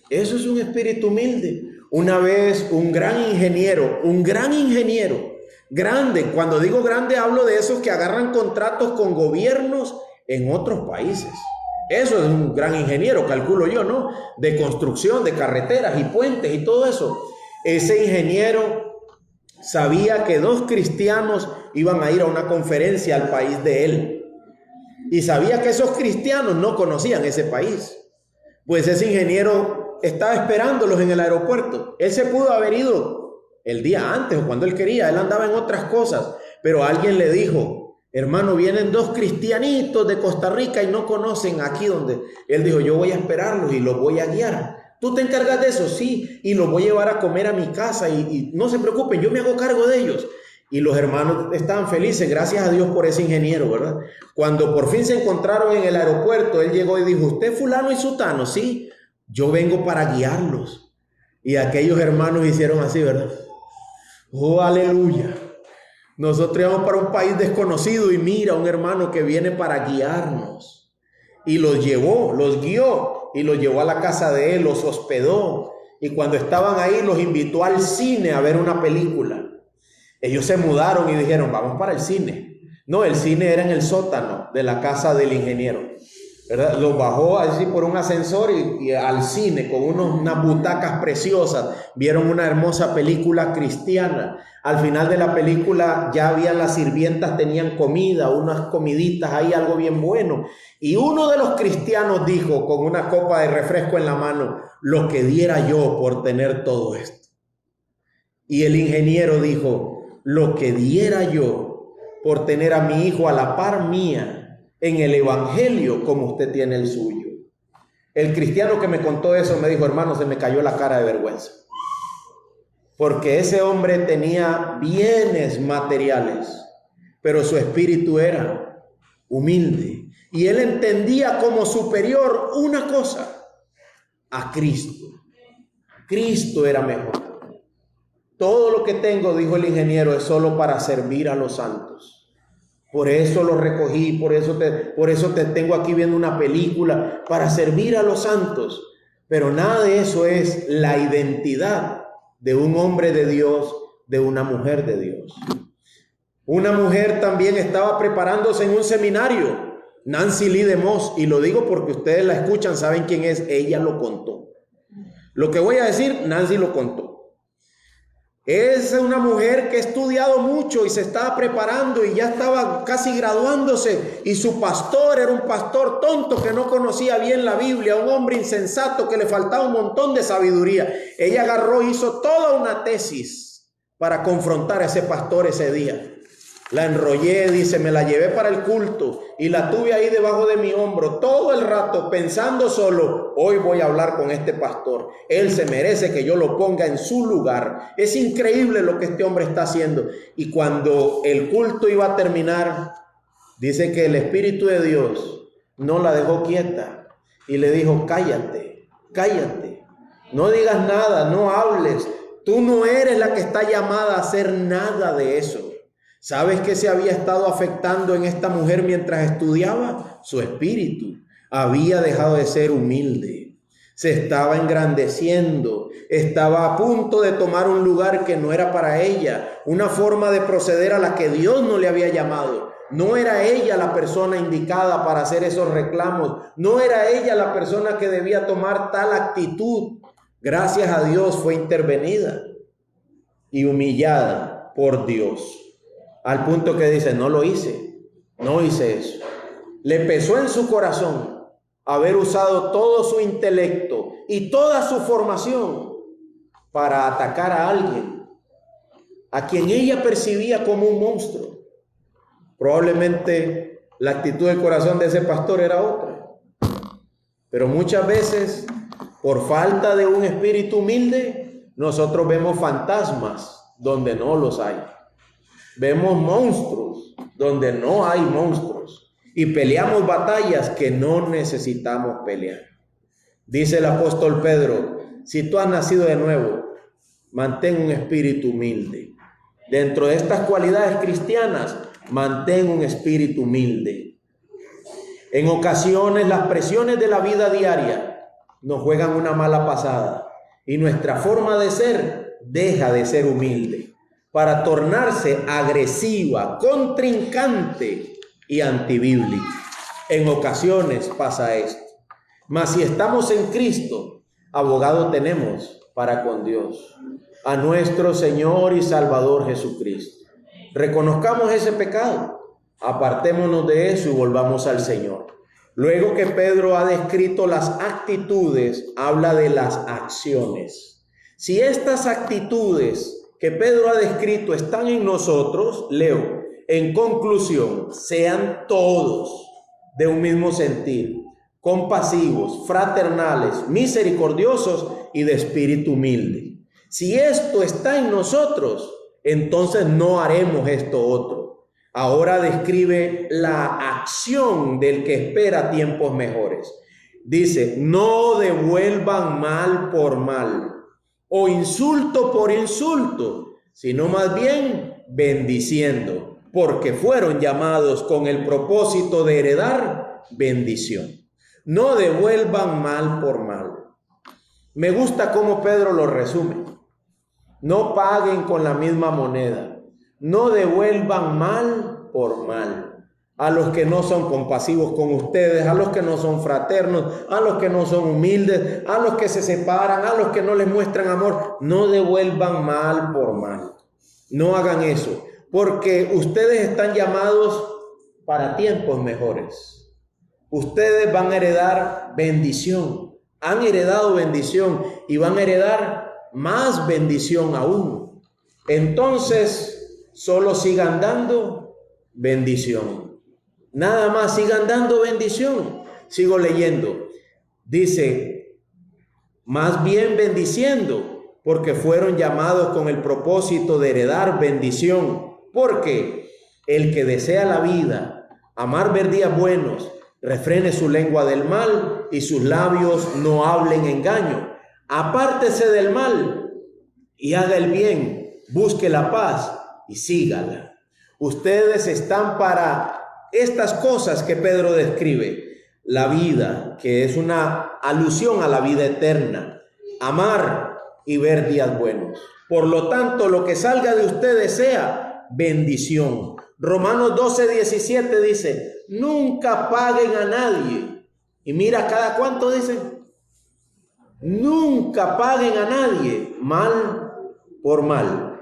Eso es un espíritu humilde. Una vez un gran ingeniero, grande, cuando digo grande hablo de esos que agarran contratos con gobiernos en otros países. Eso es un gran ingeniero, calculo yo, ¿no? De construcción, de carreteras y puentes y todo eso. Ese ingeniero sabía que 2 cristianos iban a ir a una conferencia al país de él. Y sabía que esos cristianos no conocían ese país. Pues ese ingeniero estaba esperándolos en el aeropuerto. Él se pudo haber ido el día antes o cuando él quería. Él andaba en otras cosas. Pero alguien le dijo: hermano, vienen 2 cristianitos de Costa Rica y no conocen aquí donde. Él dijo: yo voy a esperarlos y los voy a guiar. ¿Tú te encargas de eso? Sí, y los voy a llevar a comer a mi casa y no se preocupen, yo me hago cargo de ellos. Y los hermanos estaban felices, gracias a Dios por ese ingeniero, ¿verdad? Cuando por fin se encontraron en el aeropuerto, él llegó y dijo: ¿usted fulano y sutano? Sí, yo vengo para guiarlos. Y aquellos hermanos hicieron así, ¿verdad? Oh, aleluya. Nosotros íbamos para un país desconocido y mira, un hermano que viene para guiarnos. Y los llevó, los guió. Y los llevó a la casa de él, los hospedó. Y cuando estaban ahí, los invitó al cine a ver una película. Ellos se mudaron y dijeron: vamos para el cine. No, el cine era en el sótano de la casa del ingeniero, ¿verdad? Los bajó así por un ascensor y al cine con unas butacas preciosas. Vieron una hermosa película cristiana. Al final de la película ya habían las sirvientas, tenían comida, unas comiditas ahí, algo bien bueno. Y uno de los cristianos dijo con una copa de refresco en la mano: lo que diera yo por tener todo esto. Y el ingeniero dijo: lo que diera yo por tener a mi hijo a la par mía en el evangelio como usted tiene el suyo. El cristiano que me contó eso me dijo: hermano, se me cayó la cara de vergüenza. Porque ese hombre tenía bienes materiales, pero su espíritu era humilde. Y él entendía como superior una cosa: a Cristo. Cristo era mejor. Todo lo que tengo, dijo el ingeniero, es solo para servir a los santos. Por eso lo recogí, por eso te tengo aquí viendo una película, para servir a los santos. Pero nada de eso es la identidad de un hombre de Dios, de una mujer de Dios. Una mujer también estaba preparándose en un seminario, Nancy Lee DeMoss, y lo digo porque ustedes la escuchan, saben quién es, ella lo contó. Lo que voy a decir, Nancy lo contó. Es una mujer que ha estudiado mucho y se estaba preparando y ya estaba casi graduándose, y su pastor era un pastor tonto que no conocía bien la Biblia, un hombre insensato que le faltaba un montón de sabiduría. Ella agarró y hizo toda una tesis para confrontar a ese pastor ese día. La enrollé, dice, me la llevé para el culto y la tuve ahí debajo de mi hombro todo el rato pensando solo: hoy voy a hablar con este pastor. Él se merece que yo lo ponga en su lugar. Es increíble lo que este hombre está haciendo. Y cuando el culto iba a terminar, dice que el Espíritu de Dios no la dejó quieta y le dijo: cállate, cállate, no digas nada, no hables. Tú no eres la que está llamada a hacer nada de eso. ¿Sabes qué se había estado afectando en esta mujer mientras estudiaba? Su espíritu. Había dejado de ser humilde. Se estaba engrandeciendo. Estaba a punto de tomar un lugar que no era para ella. Una forma de proceder a la que Dios no le había llamado. No era ella la persona indicada para hacer esos reclamos. No era ella la persona que debía tomar tal actitud. Gracias a Dios fue intervenida y humillada por Dios. Al punto que dice: no lo hice, no hice eso. Le pesó en su corazón haber usado todo su intelecto y toda su formación para atacar a alguien a quien ella percibía como un monstruo. Probablemente la actitud del corazón de ese pastor era otra. Pero muchas veces, por falta de un espíritu humilde, nosotros vemos fantasmas donde no los hay. Vemos monstruos donde no hay monstruos y peleamos batallas que no necesitamos pelear. Dice el apóstol Pedro: si tú has nacido de nuevo, mantén un espíritu humilde. Dentro de estas cualidades cristianas, mantén un espíritu humilde. En ocasiones las presiones de la vida diaria nos juegan una mala pasada y nuestra forma de ser deja de ser humilde para tornarse agresiva, contrincante y antibíblica. En ocasiones pasa esto. Mas si estamos en Cristo, abogado tenemos para con Dios, a nuestro Señor y Salvador Jesucristo. Reconozcamos ese pecado, apartémonos de eso y volvamos al Señor. Luego que Pedro ha descrito las actitudes, habla de las acciones. Si estas actitudes que Pedro ha descrito están en nosotros, leo, en conclusión, sean todos de un mismo sentir, compasivos, fraternales, misericordiosos y de espíritu humilde. Si esto está en nosotros, entonces no haremos esto otro. Ahora describe la acción del que espera tiempos mejores. Dice, no devuelvan mal por mal o insulto por insulto, sino más bien bendiciendo, porque fueron llamados con el propósito de heredar bendición. No devuelvan mal por mal. Me gusta cómo Pedro lo resume. No paguen con la misma moneda. No devuelvan mal por mal. A los que no son compasivos con ustedes, a los que no son fraternos, a los que no son humildes, a los que se separan, a los que no les muestran amor, no devuelvan mal por mal. No hagan eso, porque ustedes están llamados para tiempos mejores. Ustedes van a heredar bendición, han heredado bendición y van a heredar más bendición aún. Entonces, solo sigan dando bendición. Nada más sigan dando bendición. Sigo leyendo. Dice, más bien bendiciendo, porque fueron llamados con el propósito de heredar bendición. Porque el que desea la vida, amar ver días buenos, refrene su lengua del mal y sus labios no hablen engaño. Apártese del mal y haga el bien, busque la paz y sígala. Ustedes están para estas cosas que Pedro describe. La vida, que es una alusión a la vida eterna. Amar y ver días buenos. Por lo tanto, lo que salga de ustedes sea bendición. Romanos 12:17 dice, nunca paguen a nadie. Y mira, cada cuánto dice, nunca paguen a nadie mal por mal.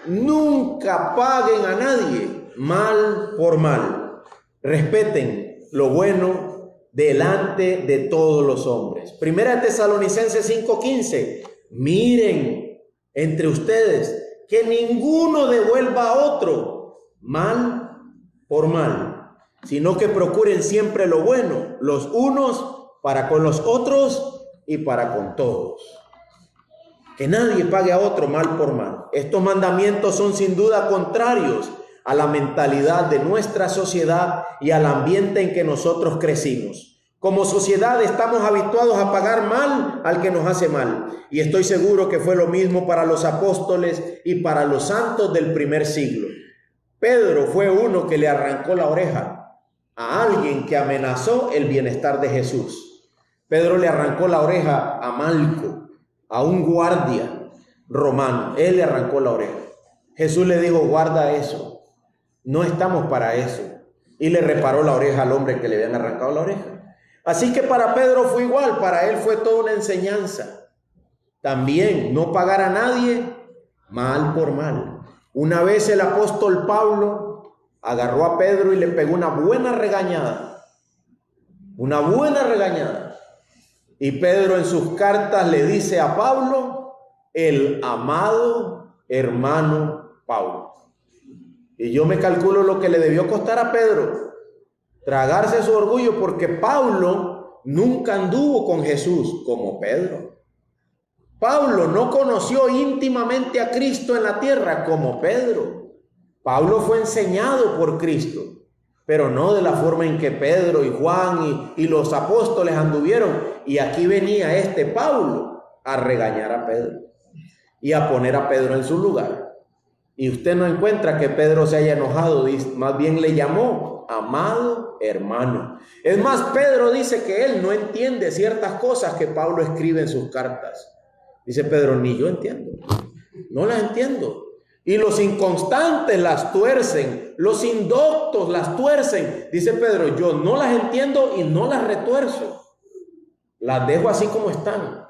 Nunca paguen a nadie mal por mal. Respeten lo bueno delante de todos los hombres. Primera Tesalonicenses 5:15. Miren entre ustedes que ninguno devuelva a otro mal por mal, sino que procuren siempre lo bueno, los unos para con los otros y para con todos. Que nadie pague a otro mal por mal. Estos mandamientos son sin duda contrarios a la mentalidad de nuestra sociedad y al ambiente en que nosotros crecimos. Como sociedad estamos habituados a pagar mal al que nos hace mal. Y estoy seguro que fue lo mismo para los apóstoles y para los santos del primer siglo. Pedro fue uno que le arrancó la oreja a alguien que amenazó el bienestar de Jesús. Pedro le arrancó la oreja a Malco, a un guardia romano. Él le arrancó la oreja. Jesús le dijo, guarda eso. No estamos para eso. Y le reparó la oreja al hombre que le habían arrancado la oreja. Así que para Pedro fue igual, para él fue toda una enseñanza. También no pagar a nadie mal por mal. Una vez el apóstol Pablo agarró a Pedro y le pegó una buena regañada. Una buena regañada. Y Pedro en sus cartas le dice a Pablo, el amado hermano Pablo. Y yo me calculo lo que le debió costar a Pedro tragarse su orgullo, porque Pablo nunca anduvo con Jesús como Pedro. Pablo no conoció íntimamente a Cristo en la tierra como Pedro. Pablo fue enseñado por Cristo, pero no de la forma en que Pedro y Juan y los apóstoles anduvieron. Y aquí venía este Pablo a regañar a Pedro y a poner a Pedro en su lugar. Y usted no encuentra que Pedro se haya enojado, más bien le llamó amado hermano. Es más, Pedro dice que él no entiende ciertas cosas que Pablo escribe en sus cartas. Dice Pedro, ni yo entiendo, no las entiendo. Y los inconstantes las tuercen, los indoctos las tuercen. Dice Pedro, yo no las entiendo y no las retuerzo. Las dejo así como están.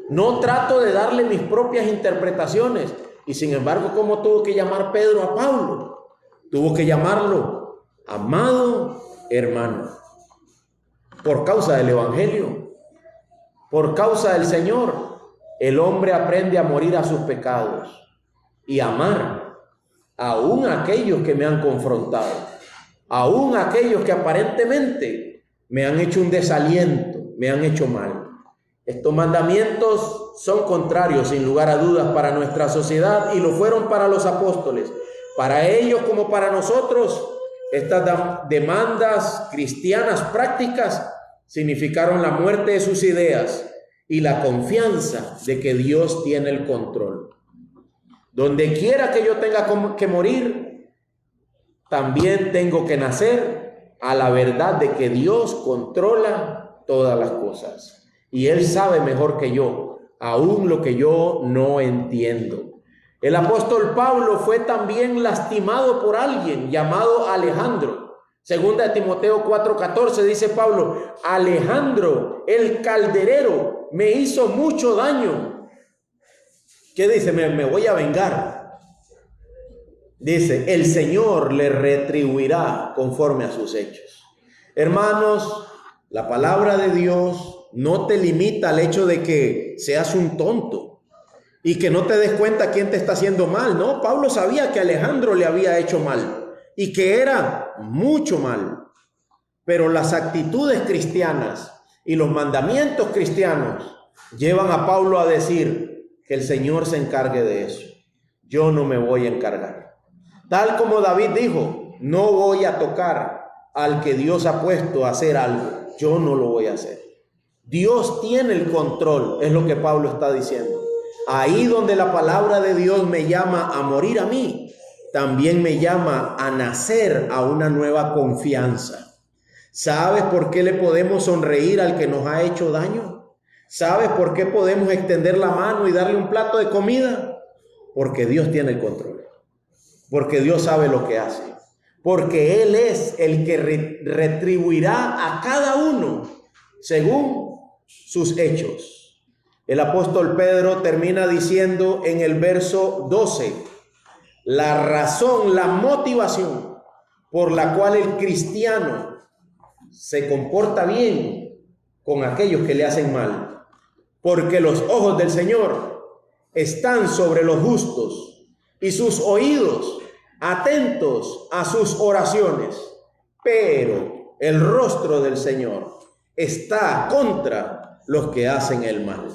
No trato de darle mis propias interpretaciones. Y sin embargo, ¿cómo tuvo que llamar Pedro a Pablo? Tuvo que llamarlo amado hermano. Por causa del Evangelio, por causa del Señor, el hombre aprende a morir a sus pecados y amar aún a aquellos que me han confrontado, aún a aquellos que aparentemente me han hecho un desaliento, me han hecho mal. Estos mandamientos son contrarios, sin lugar a dudas, para nuestra sociedad y lo fueron para los apóstoles. Para ellos como para nosotros, estas demandas cristianas prácticas significaron la muerte de sus ideas y la confianza de que Dios tiene el control. Donde quiera que yo tenga que morir, también tengo que nacer a la verdad de que Dios controla todas las cosas. Y Él sabe mejor que yo, aún lo que yo no entiendo. El apóstol Pablo fue también lastimado por alguien llamado Alejandro. Segunda de Timoteo 4:14 dice Pablo: Alejandro, el calderero, me hizo mucho daño. ¿Qué dice? Me voy a vengar. Dice, el Señor le retribuirá conforme a sus hechos. Hermanos, la palabra de Dios no te limita al hecho de que seas un tonto y que no te des cuenta quién te está haciendo mal. No, Pablo sabía que Alejandro le había hecho mal y que era mucho mal. Pero las actitudes cristianas y los mandamientos cristianos llevan a Pablo a decir que el Señor se encargue de eso. Yo no me voy a encargar. Tal como David dijo, no voy a tocar al que Dios ha puesto a hacer algo. Yo no lo voy a hacer. Dios tiene el control, es lo que Pablo está diciendo. Ahí donde la palabra de Dios me llama a morir a mí, también me llama a nacer a una nueva confianza. ¿Sabes por qué le podemos sonreír al que nos ha hecho daño? ¿Sabes por qué podemos extender la mano y darle un plato de comida? Porque Dios tiene el control. Porque Dios sabe lo que hace. Porque Él es el que retribuirá a cada uno según sus hechos. El apóstol Pedro termina diciendo en el verso 12, la razón, la motivación por la cual el cristiano se comporta bien con aquellos que le hacen mal, porque los ojos del Señor están sobre los justos y sus oídos atentos a sus oraciones, pero el rostro del Señor está contra los que hacen el mal.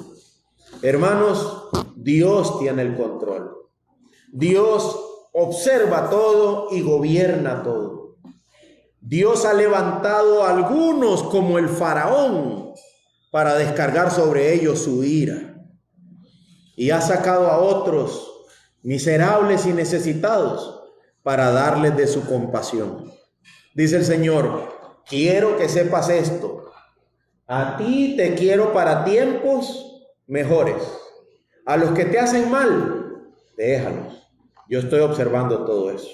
Hermanos, Dios tiene el control. Dios observa todo y gobierna todo. Dios ha levantado a algunos como el faraón para descargar sobre ellos su ira. Y ha sacado a otros miserables y necesitados para darles de su compasión. Dice el Señor, quiero que sepas esto. A ti te quiero para tiempos mejores. A los que te hacen mal, déjalos. Yo estoy observando todo eso.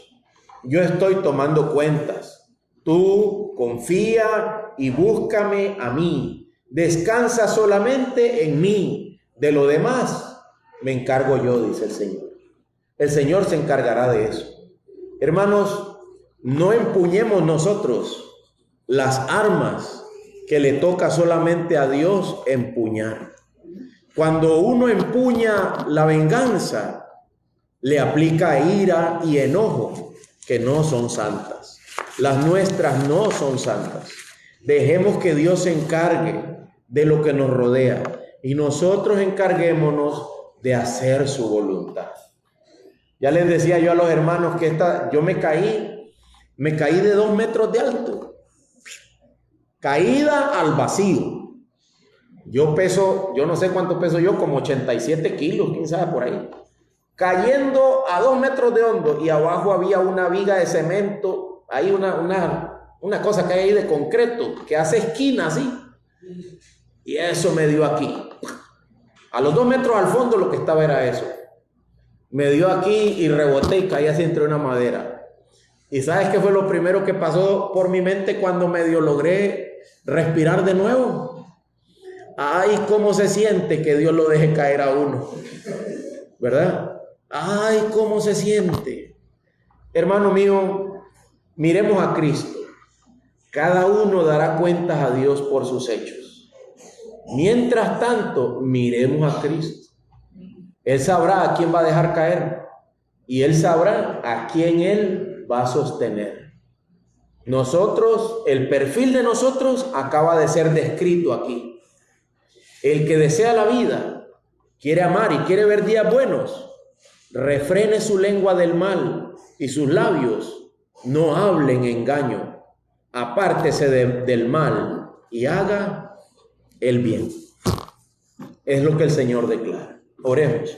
Yo estoy tomando cuentas. Tú confía y búscame a mí. Descansa solamente en mí. De lo demás me encargo yo, dice el Señor. El Señor se encargará de eso. Hermanos, no empuñemos nosotros las armas que le toca solamente a Dios empuñar. Cuando uno empuña la venganza, le aplica ira y enojo, que no son santas. Las nuestras no son santas. Dejemos que Dios se encargue de lo que nos rodea y nosotros encarguémonos de hacer su voluntad. Ya les decía yo a los hermanos que yo me caí de 2 metros de alto. Caída al vacío. Yo no sé cuánto peso yo, como 87 kilos, quién sabe por ahí. Cayendo a 2 metros de hondo y abajo había una viga de cemento, hay una cosa que hay ahí de concreto, que hace esquina así. Y eso me dio aquí. A los 2 metros al fondo lo que estaba era eso. Me dio aquí y reboté y caí así entre una madera. ¿Y sabes qué fue lo primero que pasó por mi mente cuando medio logré respirar de nuevo? Ay, cómo se siente que Dios lo deje caer a uno, ¿verdad? Ay, cómo se siente. Hermano mío, miremos a Cristo. Cada uno dará cuentas a Dios por sus hechos. Mientras tanto, miremos a Cristo. Él sabrá a quién va a dejar caer y Él sabrá a quién Él va a sostener. Nosotros, el perfil de nosotros acaba de ser descrito aquí. El que desea la vida, quiere amar y quiere ver días buenos, refrene su lengua del mal y sus labios no hablen engaño. Apártese del mal y haga el bien. Es lo que el Señor declara. Oremos.